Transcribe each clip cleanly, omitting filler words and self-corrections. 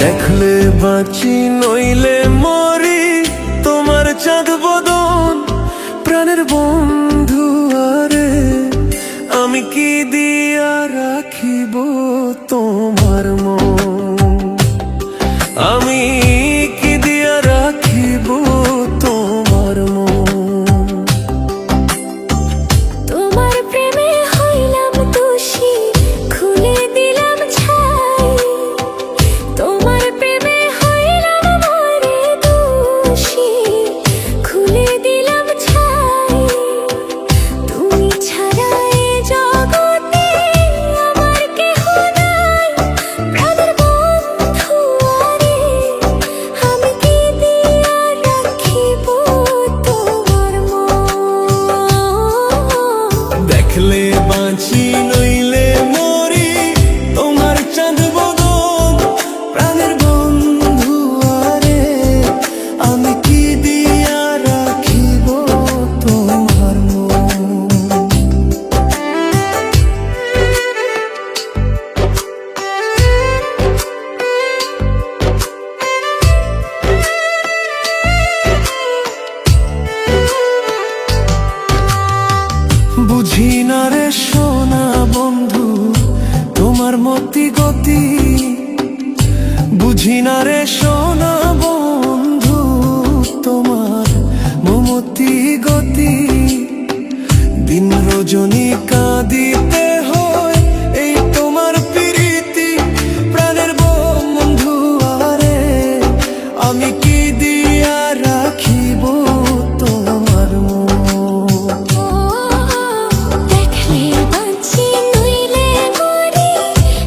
দেখলে বাঁচি নইলে মরি, তোমার চাঁদ বদন প্রাণের বন্ধু। আরে আমি কি দিয়া রাখিব তোমার মন, আমি কি দিয়া রাখিব তোমার মন। তোমার প্রেমে হইলাম দোষী, খুলে দিলাম ছাই। তোমার প্রেমে হইলাম মরে দোষী, খুলে দিলাম ছাই। তুমি ছাড়া এ জগতে আমার কেহ নাই, প্রাণের বন্ধু। আরে আমি কি দিয়া রাখিব তোমার মন। দেখলে বাঁচি নইলে মরি, তোমার চাঁদ বদন প্রাণের বন্ধু। আরে আমি কি দিয়া রাখিব তোমার মন। বুঝি না রে সোনা বন্ধু তোমার মতি গতি, বুঝি না রে সোনা বন্ধু তোমার মমতি গতি। দিন রজনী কাঁদিতে হয় এই তোমার প্রীতি, প্রাণের বন্ধু। আরে আমি কি দিয়া রাখিব তোমার মন। দেখলে বাঁচি নইলে মরি,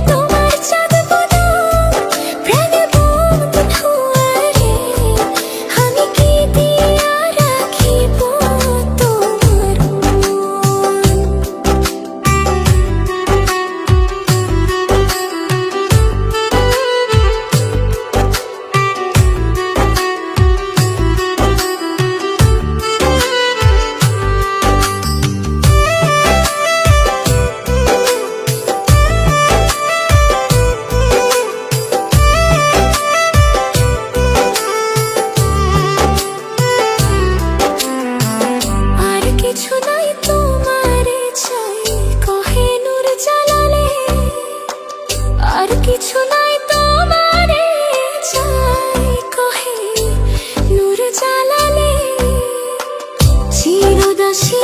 তোমার চাঁদ বদন প্রাণের বন্ধু। আরে আমি কি দিয়া রাখিব তোমার মন। আর কিছু নাই তোমারে চাই, কহে নূর জালালে। আর কিছু নাই তোমারে চাই, কহে নূর জালালে। চিরদাসী